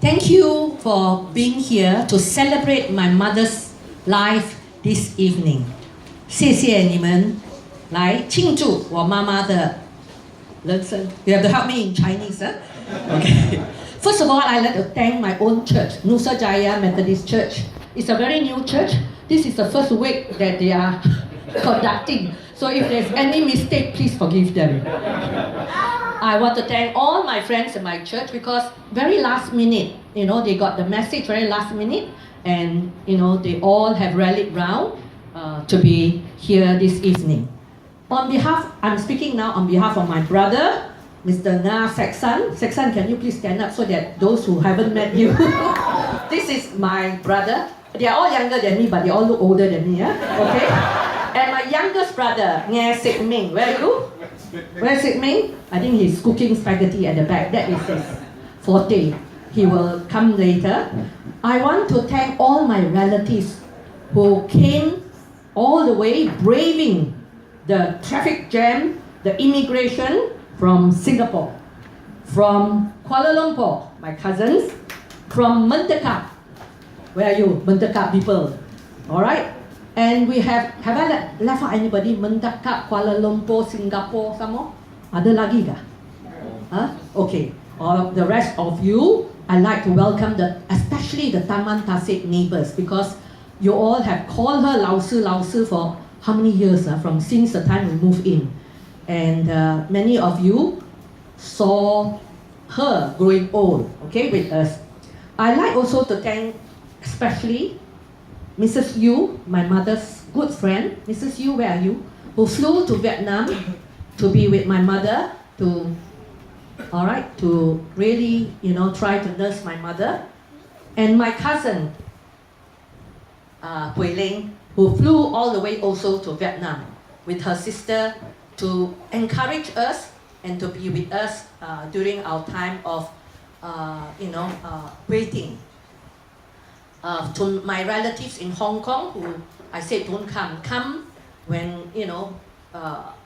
Thank you for being here to celebrate my mother's life this evening. 谢谢你们来庆祝我妈妈的人生. You have to help me in Chinese, huh? Okay. First of all, I'd like to thank my own church, Nusa Jaya Methodist Church. It's a very new church. This is the first week that they are conducting. So if there's any mistake, please forgive them. I want to thank all my friends in my church because very last minute, they got the message very last minute, and they all have rallied round to be here this evening. I'm speaking now on behalf of my brother, Mr. Nga Seksan. Seksan, can you please stand up so that those who haven't met you? This is my brother. They are all younger than me, but they all look older than me. Okay? And my youngest brother, Nga Sik Ming. Where are you? Where's Sik Ming? I think he's cooking spaghetti at the back. That is his forte. He will come later. I want to thank all my relatives who came all the way braving the traffic jam, the immigration from Singapore, from Kuala Lumpur, my cousins, from Mentekap. Where are you, Mentekap people? All right? And we have I left out anybody? Mentekap, Kuala Lumpur, Singapore, some more? Ada lagi kah? Huh? Okay. All the rest of you, I'd like to welcome especially the Taman Tasik neighbors, because you all have called her Lao Si for how many years? From since the time we moved in. And many of you saw her growing old, okay, with us. I'd like also to thank especially Mrs. Yu, my mother's good friend. Mrs. Yu, where are you? Who flew to Vietnam to be with my mother to really, try to nurse my mother. And my cousin, Hui Ling, who flew all the way also to Vietnam with her sister to encourage us and to be with us during our time of, waiting. To my relatives in Hong Kong, who I said don't come when,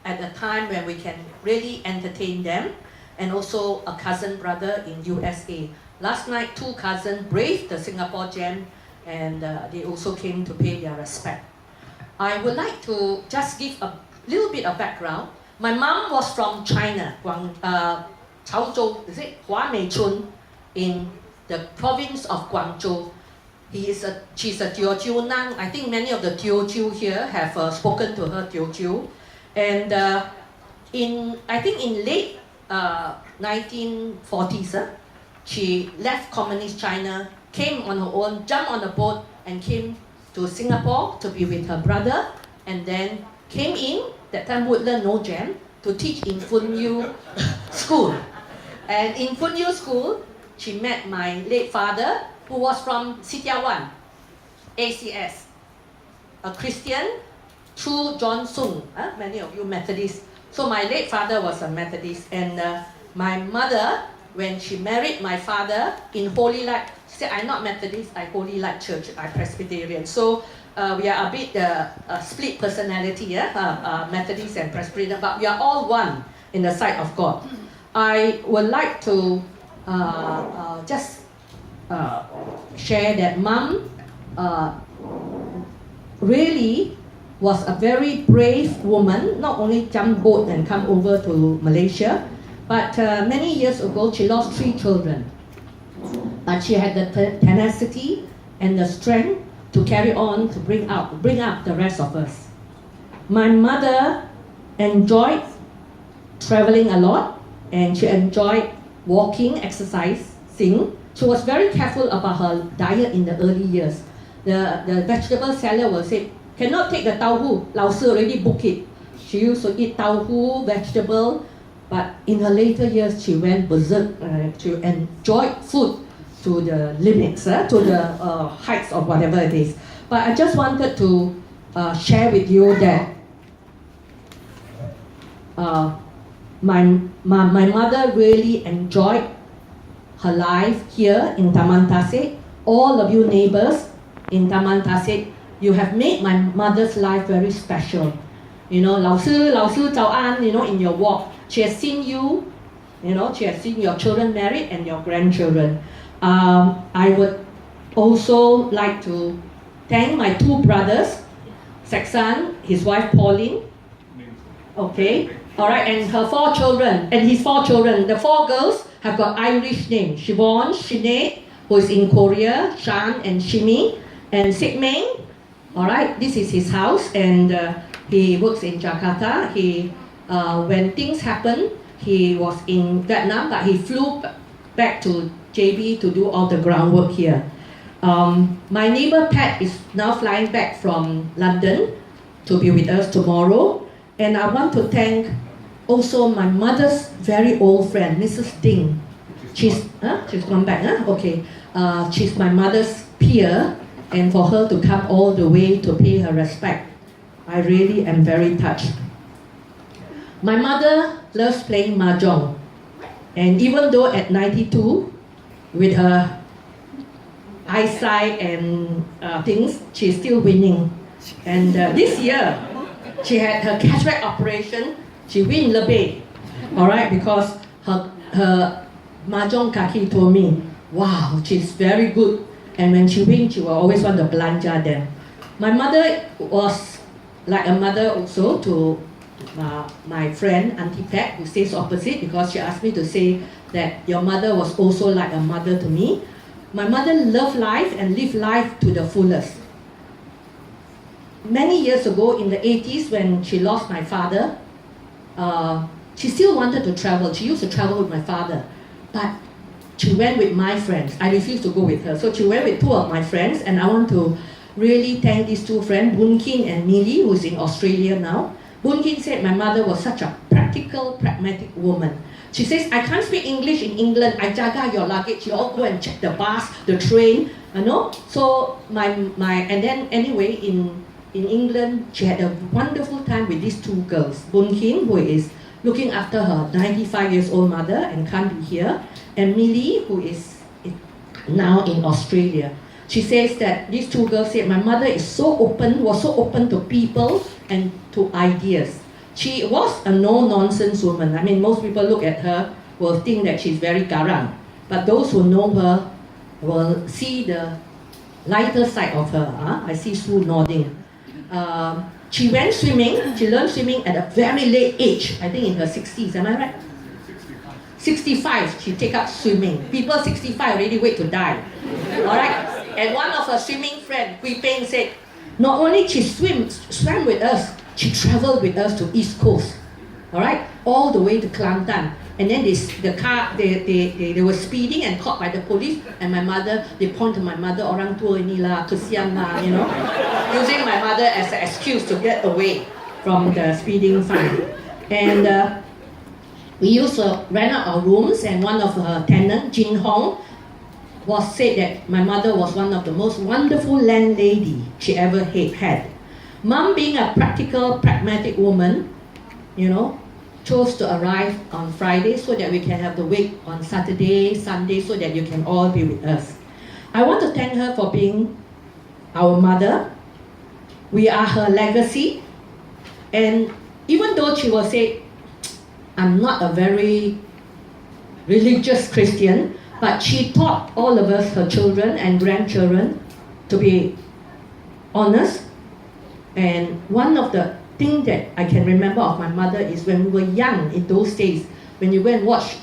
at a time when we can really entertain them, and also a cousin brother in USA. Last night, 2 cousins braved the Singapore jam, and they also came to pay their respect. I would like to just give a little bit of background. My mom was from China, Chaozhou, is it? Huameichun, in the province of Guangzhou. She's a Teochew Nang. I think many of the Teochew here have spoken to her Teochew. And in late 1940s, she left communist China, came on her own, jumped on a boat, and came to Singapore to be with her brother, and then came in, that time Woodland no jam, to teach in Fun Yu School. And in Fun Yu School, she met my late father, who was from Sitiawan, ACS, a Christian, through John Sung, many of you Methodists. So my late father was a Methodist, and my mother, when she married my father in Holy Light, she said, I'm not Methodist, I Holy Light Church, I Presbyterian. So we are a bit split personality, Methodist and Presbyterian, but we are all one in the sight of God. I would like to just share that Mom really was a very brave woman, not only jumped boat and come over to Malaysia, but many years ago she lost 3 children. But she had the tenacity and the strength to carry on, to bring up the rest of us. My mother enjoyed traveling a lot, and she enjoyed walking, exercising. She was very careful about her diet in the early years. The vegetable seller will say, cannot take the tauhu, Lao Si already book it. She used to eat tauhu, vegetable, but in her later years she went berserk to enjoy food to the limits, to the heights of whatever it is. But I just wanted to share with you that my mother really enjoyed her life here in Taman Tasik. All of you neighbors in Taman Tasik, you have made my mother's life very special. Lao Si, Zao An, in your walk. She has seen you, she has seen your children married and your grandchildren. I would also like to thank my two brothers, Saxon, his wife Pauline, okay, all right, and her four children, and his four children. The four girls have got Irish names: Siobhan, Sinead, who is in Korea, Shan and Shimi, and Sigming. All right, this is his house, and he works in Jakarta. When things happened, he was in Vietnam, but he flew back to JB to do all the groundwork here. My neighbor Pat is now flying back from London to be with us tomorrow. And I want to thank also my mother's very old friend, Mrs. Ding. She's gone back, huh? Okay. She's my mother's peer, and for her to come all the way to pay her respect, I really am very touched. My mother loves playing mahjong, and even though at 92, with her eyesight and things, she's still winning. And this year, she had her cataract operation. She win Lebay, all right, because her mahjong kaki told me, wow, she's very good. And when she win, she will always want to belanja them. My mother was like a mother also to my friend Auntie Pat, who stays opposite, because she asked me to say that your mother was also like a mother to me. My mother loved life and lived life to the fullest. Many years ago, in the 80s, when she lost my father, she still wanted to travel. She used to travel with my father, but she went with my friends. I refused to go with her. So she went with two of my friends, and I want to really thank these two friends, Boon Kin and Millie, who's in Australia now. Boon Kin said my mother was such a practical, pragmatic woman. She says, I can't speak English in England. I jaga your luggage. You all go and check the bus, the train, you know. So and then anyway, in England, she had a wonderful time with these two girls. Boon Kin, who is looking after her 95 years old mother and can't be here, and Millie, who is now in Australia. She says that these two girls said, my mother was so open to people and to ideas. She was a no-nonsense woman. I mean, most people look at her will think that she's very garang, but those who know her will see the lighter side of her. I see Sue nodding. She went swimming. She learned swimming at a very late age, I think in her 60s, am I right? 65, she take up swimming. People 65 already wait to die. All right? And one of her swimming friends, Hui Peng, said, not only she swam with us, she traveled with us to East Coast. All right? All the way to Kelantan. And then they were speeding and caught by the police, and my mother, they point to my mother, orang tua inilah, kesian lah, you know, using my mother as an excuse to get away from the speeding fine. And we used to rent out our rooms, and one of her tenants, Jin Hong, was said that my mother was one of the most wonderful landlady she ever had. Mom, being a practical, pragmatic woman, you know, chose to arrive on Friday so that we can have the wake on Saturday, Sunday, so that you can all be with us. I want to thank her for being our mother. We are her legacy. And even though she will say, I'm not a very religious Christian, but she taught all of us, her children and grandchildren, to be honest. And one of the things that I can remember of my mother is when we were young in those days, when you go and watch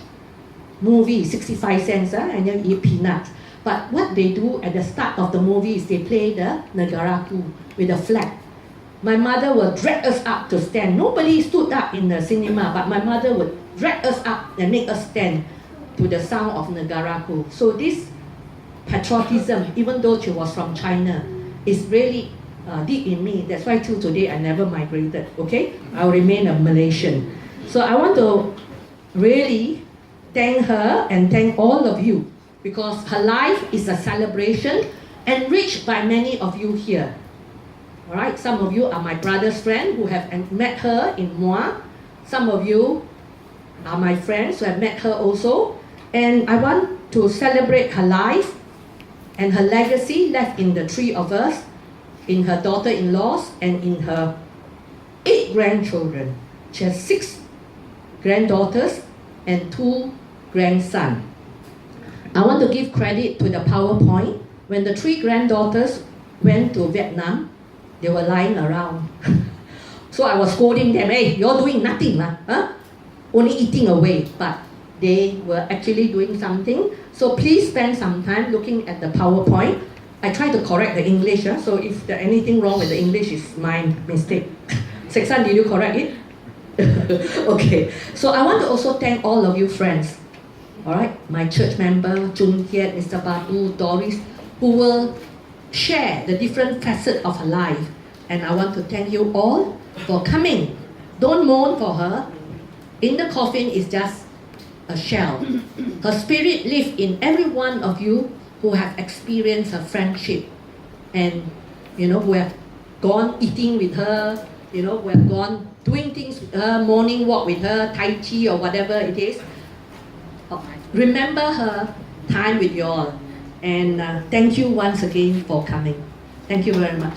movie, 65 cents, and then eat peanuts. But what they do at the start of the movie is they play the Negaraku with a flag. My mother will drag us up to stand. Nobody stood up in the cinema, but my mother would drag us up and make us stand to the sound of Negaraku. So this patriotism, even though she was from China, is really deep in me. That's why till today I never migrated, okay? I'll remain a Malaysian. So I want to really thank her and thank all of you, because her life is a celebration enriched by many of you here. All right, some of you are my brother's friend who have met her in Muar. Some of you are my friends who have met her also. And I want to celebrate her life and her legacy left in the three of us, in her daughter-in-laws and in her 8 grandchildren. She has 6 granddaughters and 2 grandsons. I want to give credit to the PowerPoint. When the 3 granddaughters went to Vietnam, they were lying around. So I was scolding them, hey, you're doing nothing, huh? Only eating away. But they were actually doing something. So please spend some time looking at the PowerPoint. I try to correct the English, so if there's anything wrong with the English, it's my mistake. Seksan, did you correct it? Okay, so I want to also thank all of you friends. All right, my church member, Jun Hiet, Mr. Batu, Doris, who will share the different facets of her life. And I want to thank you all for coming. Don't mourn for her. In the coffin is just a shell. Her spirit lives in every one of you who have experienced her friendship, and who have gone eating with her, who have gone doing things with her, morning walk with her, Tai Chi or whatever it is. Remember her time with you all, and thank you once again for coming. Thank you very much.